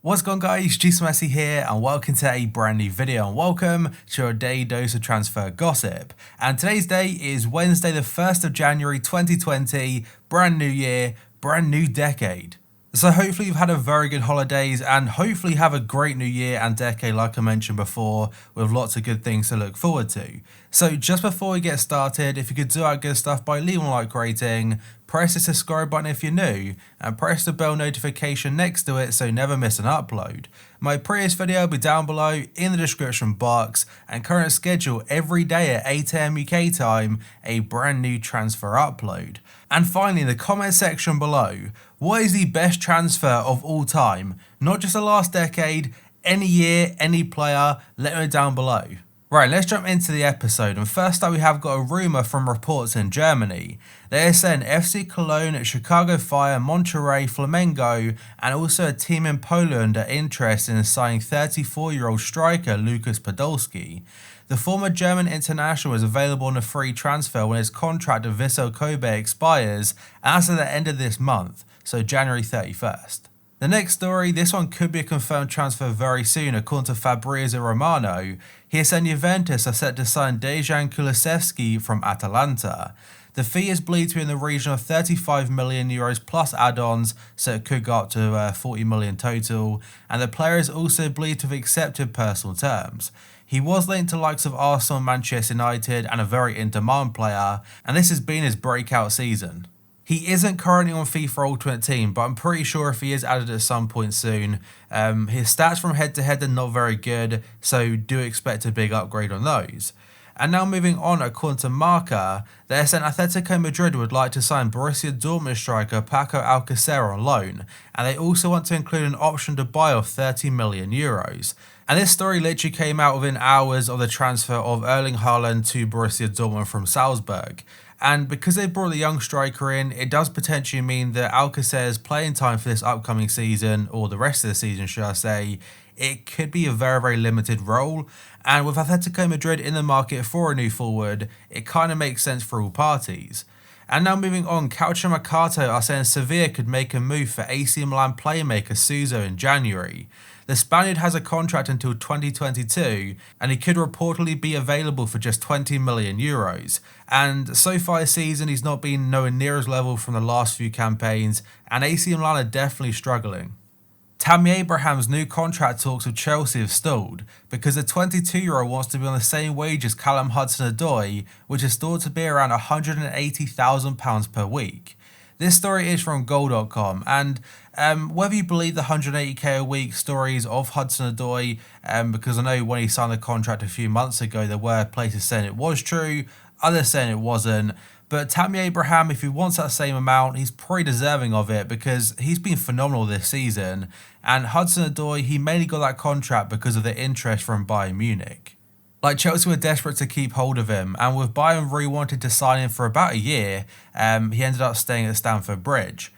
What's going on, guys? Jason Messi here and welcome to a brand new video and welcome to your daily dose of transfer gossip. And today's date is Wednesday the 1st of January 2020, brand new year, brand new decade. So hopefully you've had a very good holidays and hopefully have a great new year and decade like I mentioned before, with lots of good things to look forward to. So just before we get started, if you could do our good stuff by leaving a like rating, press the subscribe button if you're new, and press the bell notification next to it so you never miss an upload. My previous video will be down below in the description box, and current schedule every day at 8 AM UK time, a brand new transfer upload. And finally, in the comment section below, what is the best transfer of all time? Not just the last decade, any year, any player, let me know down below. Right, let's jump into the episode, and first up we have got a rumour from reports in Germany. They are saying FC Cologne, Chicago Fire, Monterrey, Flamengo and also a team in Poland are interested in signing 34-year-old striker Lukas Podolski. The former German international is available on a free transfer when his contract at Vissel Kobe expires as at the end of this month, so January 31st. The next story, this one could be a confirmed transfer very soon according to Fabrizio Romano. He has said Juventus are set to sign Dejan Kulusevski from Atalanta. The fee is believed to be in the region of 35 million euros plus add-ons, so it could go up to 40 million total, and the player is also believed to have accepted personal terms. He was linked to the likes of Arsenal, Manchester United and a very in-demand player, and this has been his breakout season. He isn't currently on FIFA Ultimate Team, but I'm pretty sure if he is added at some point soon. His stats from head to head are not very good, so do expect a big upgrade on those. And now moving on, according to Marca, they said Atletico Madrid would like to sign Borussia Dortmund striker Paco Alcacer on loan, and they also want to include an option to buy of 30 million euros. And this story literally came out within hours of the transfer of Erling Haaland to Borussia Dortmund from Salzburg. And because they brought the young striker in, it does potentially mean that Alcacer's playing time for this upcoming season, or the rest of the season should I say, it could be a very, very limited role. And with Atletico Madrid in the market for a new forward, it kind of makes sense for all parties. And now moving on, Calcio Mercato are saying Sevilla could make a move for AC Milan playmaker Suso in January. The Spaniard has a contract until 2022 and he could reportedly be available for just 20 million euros. And so far this season he's not been nowhere near his level from the last few campaigns, and AC Milan are definitely struggling. Tammy Abraham's new contract talks with Chelsea have stalled because the 22-year-old wants to be on the same wage as Callum Hudson-Odoi, which is thought to be around £180,000 per week. This story is from goal.com, and whether you believe the 180k a week stories of Hudson-Odoi, because I know when he signed the contract a few months ago there were places saying it was true, others saying it wasn't. But Tammy Abraham, if he wants that same amount, he's pretty deserving of it because he's been phenomenal this season. And Hudson-Odoi, he mainly got that contract because of the interest from Bayern Munich. Like, Chelsea were desperate to keep hold of him, and with Bayern wanted to sign him for about a year, he ended up staying at Stamford Bridge.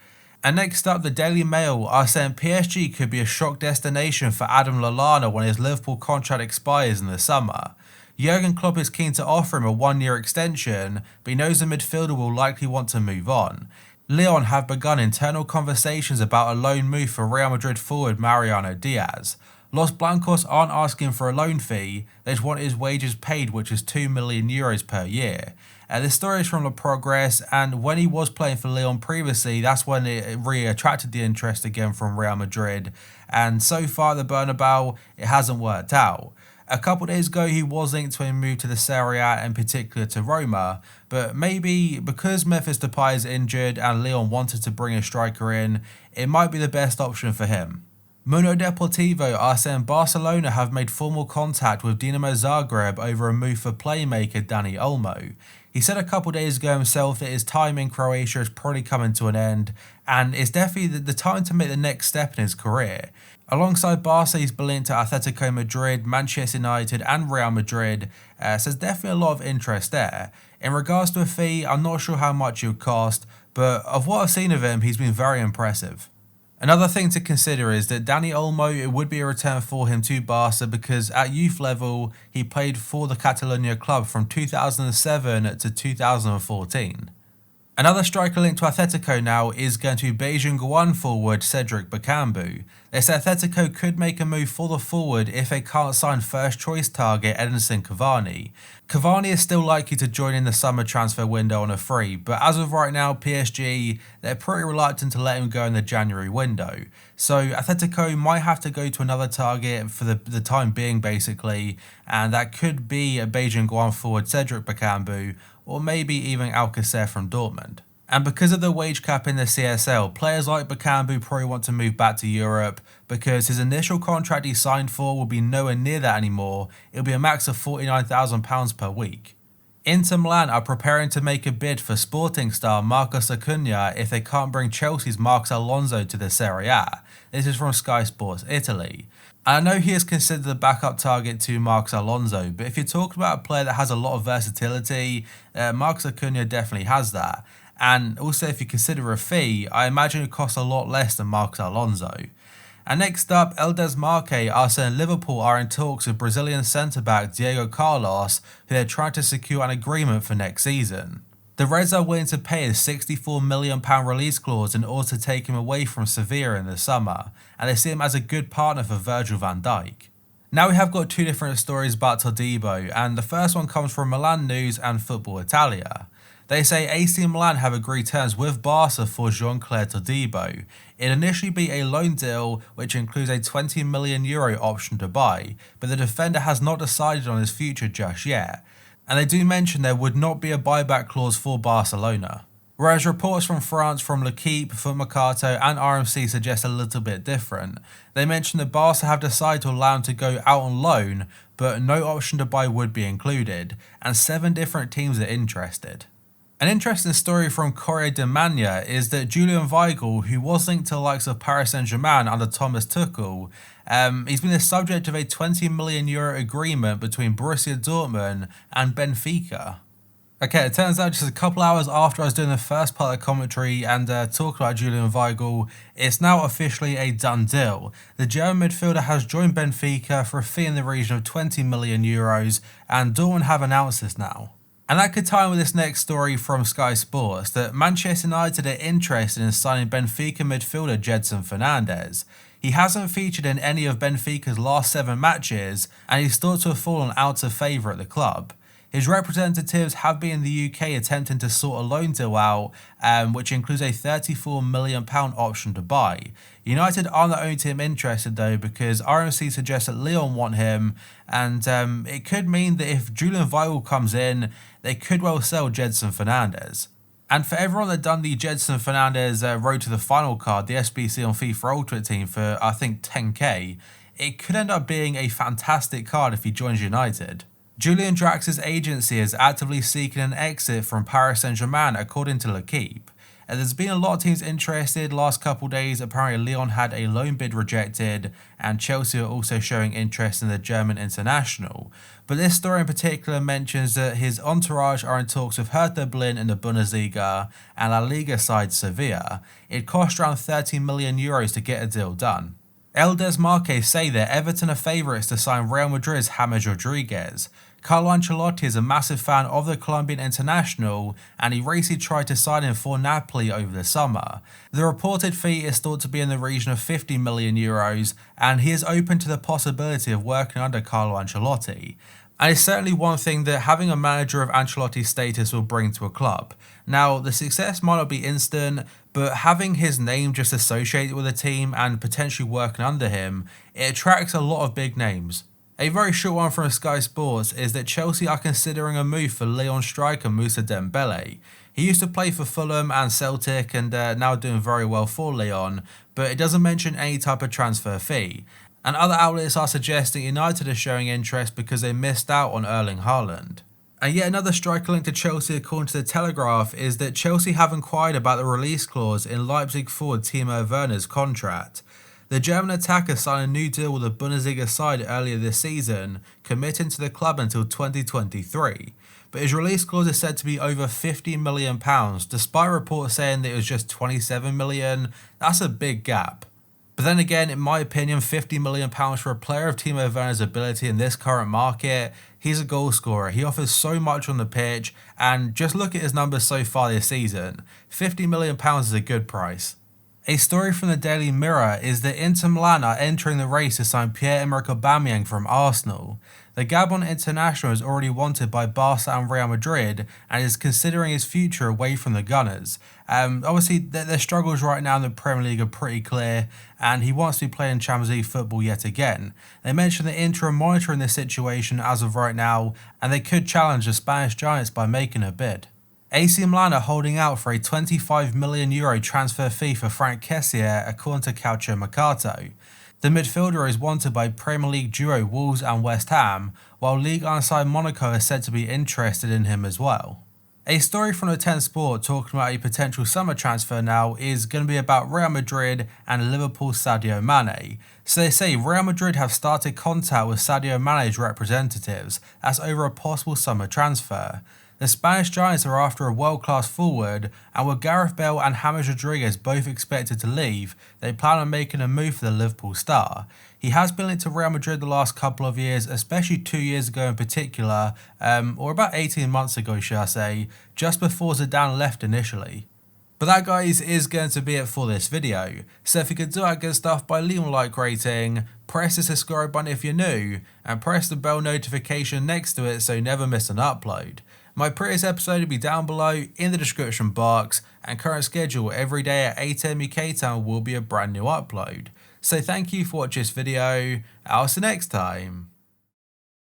And next up, the Daily Mail are saying PSG could be a shock destination for Adam Lallana when his Liverpool contract expires in the summer. Jurgen Klopp is keen to offer him a one-year extension, but he knows the midfielder will likely want to move on. Lyon have begun internal conversations about a loan move for Real Madrid forward Mariano Diaz. Los Blancos aren't asking for a loan fee, they just want his wages paid, which is 2 million euros per year. This story is from Le Progress, and when he was playing for Lyon previously, that's when it really attracted the interest again from Real Madrid, and so far at the Bernabeu, it hasn't worked out. A couple of days ago he was linked to a move to the Serie A, in particular to Roma, but maybe because Memphis Depay is injured and Lyon wanted to bring a striker in, it might be the best option for him. Mundo Deportivo are saying Barcelona have made formal contact with Dinamo Zagreb over a move for playmaker Dani Olmo. He said a couple days ago himself that his time in Croatia is probably coming to an end, and it's definitely the time to make the next step in his career. Alongside Barça, he's been linked to Atletico Madrid, Manchester United and Real Madrid, so there's definitely a lot of interest there. In regards to a fee, I'm not sure how much it would cost, but of what I've seen of him, he's been very impressive. Another thing to consider is that Dani Olmo, it would be a return for him to Barca because at youth level, he played for the Catalonia club from 2007 to 2014. Another striker linked to Atletico now is going to be Beijing Guan forward Cedric Bakambu. They say Atletico could make a move for the forward if they can't sign first choice target Edinson Cavani. Cavani is still likely to join in the summer transfer window on a free, but as of right now PSG, they're pretty reluctant to let him go in the January window. So Atletico might have to go to another target for the time being basically, and that could be a Beijing Guan forward Cedric Bakambu, or maybe even Alcacer from Dortmund. And because of the wage cap in the CSL, players like Bakambu probably want to move back to Europe because his initial contract he signed for will be nowhere near that anymore. It'll be a max of £49,000 per week. Inter Milan are preparing to make a bid for Sporting star Marcos Acuna if they can't bring Chelsea's Marcos Alonso to the Serie A. This is from Sky Sports Italy. I know he is considered the backup target to Marcos Alonso, but if you're talking about a player that has a lot of versatility, Marcos Acuna definitely has that. And also if you consider a fee, I imagine it costs a lot less than Marcos Alonso. And next up, El Desmarque are saying Liverpool are in talks with Brazilian centre-back Diego Carlos, who they're trying to secure an agreement for next season. The Reds are willing to pay a £64 million release clause in order to take him away from Sevilla in the summer, and they see him as a good partner for Virgil van Dijk. Now we have got two different stories about Todibo, and the first one comes from Milan News and Football Italia. They say AC Milan have agreed terms with Barça for Jean-Claire Todibo. It'll initially be a loan deal which includes a €20 million option to buy, but the defender has not decided on his future just yet. And they do mention there would not be a buyback clause for Barcelona. Whereas reports from France from L'Equipe, Foot Mercato and RMC suggest a little bit different. They mention that Barca have decided to allow him to go out on loan, but no option to buy would be included, and 7 different teams are interested. An interesting story from Corriere dell'Umanità is that Julian Weigl, who was linked to the likes of Paris Saint-Germain under Thomas Tuchel, he's been the subject of a €20 million agreement between Borussia Dortmund and Benfica. Okay, it turns out just a couple hours after I was doing the first part of the commentary and talking about Julian Weigl, it's now officially a done deal. The German midfielder has joined Benfica for a fee in the region of €20 million, and Dortmund have announced this now. And that could tie in with this next story from Sky Sports, that Manchester United are interested in signing Benfica midfielder Gedson Fernandes. He hasn't featured in any of Benfica's last 7 matches, and he's thought to have fallen out of favour at the club. His representatives have been in the UK attempting to sort a loan deal out, which includes a £34 million option to buy. United aren't the only team interested though, because RMC suggests that Lyon want him, and it could mean that if Julian Weigl comes in, they could well sell Gedson Fernandes. And for everyone that done the Gedson Fernandes road to the final card, the SBC on FIFA Ultimate Team for I think 10k, it could end up being a fantastic card if he joins United. Julian Drax's agency is actively seeking an exit from Paris Saint-Germain according to L'Equipe. And there's been a lot of teams interested last couple days. Apparently Lyon had a loan bid rejected, and Chelsea are also showing interest in the German international. But this story in particular mentions that his entourage are in talks with Hertha Berlin in the Bundesliga and La Liga side Sevilla. It cost around €30 million to get a deal done. El Desmarque say that Everton are favourites to sign Real Madrid's James Rodriguez. Carlo Ancelotti is a massive fan of the Colombian international, and he recently tried to sign him for Napoli over the summer. The reported fee is thought to be in the region of €50 million, and he is open to the possibility of working under Carlo Ancelotti. And it's certainly one thing that having a manager of Ancelotti's status will bring to a club. Now, the success might not be instant, but having his name just associated with a team and potentially working under him, it attracts a lot of big names. A very short one from Sky Sports is that Chelsea are considering a move for Lyon striker Moussa Dembele. He used to play for Fulham and Celtic and now doing very well for Lyon, but it doesn't mention any type of transfer fee. And other outlets are suggesting United are showing interest because they missed out on Erling Haaland. And yet another striker linked to Chelsea according to the Telegraph is that Chelsea have inquired about the release clause in Leipzig forward Timo Werner's contract. The German attacker signed a new deal with the Bundesliga side earlier this season, committing to the club until 2023. But his release clause is said to be over £50 million, despite reports saying that it was just £27 million. That's a big gap. But then again, in my opinion, £50 million for a player of Timo Werner's ability in this current market, he's a goal scorer. He offers so much on the pitch, and just look at his numbers so far this season. £50 million is a good price. A story from the Daily Mirror is that Inter Milan are entering the race to sign Pierre-Emerick Aubameyang from Arsenal. The Gabon international is already wanted by Barça and Real Madrid and is considering his future away from the Gunners. Obviously, their struggles right now in the Premier League are pretty clear, and he wants to be playing Champions League football yet again. They mentioned that Inter are monitoring this situation as of right now, and they could challenge the Spanish giants by making a bid. AC Milan are holding out for a €25 million transfer fee for Frank Kessié, according to Calcio Mercato. The midfielder is wanted by Premier League duo Wolves and West Ham, while Ligue 1 side Monaco is said to be interested in him as well. A story from the 10 Sport talking about a potential summer transfer now is going to be about Real Madrid and Liverpool's Sadio Mane. So they say Real Madrid have started contact with Sadio Mane's representatives as over a possible summer transfer. The Spanish giants are after a world-class forward, and with Gareth Bale and James Rodriguez both expected to leave, they plan on making a move for the Liverpool star. He has been linked to Real Madrid the last couple of years, especially 2 years ago in particular, or about 18 months ago should I say, just before Zidane left initially. But that, guys, is going to be it for this video. So if you could do that good stuff by leaving a like rating, press the subscribe button if you're new, and press the bell notification next to it so you never miss an upload. My previous episode will be down below in the description box, and current schedule every day at 8 AM UK time will be a brand new upload. So thank you for watching this video, I'll see you next time.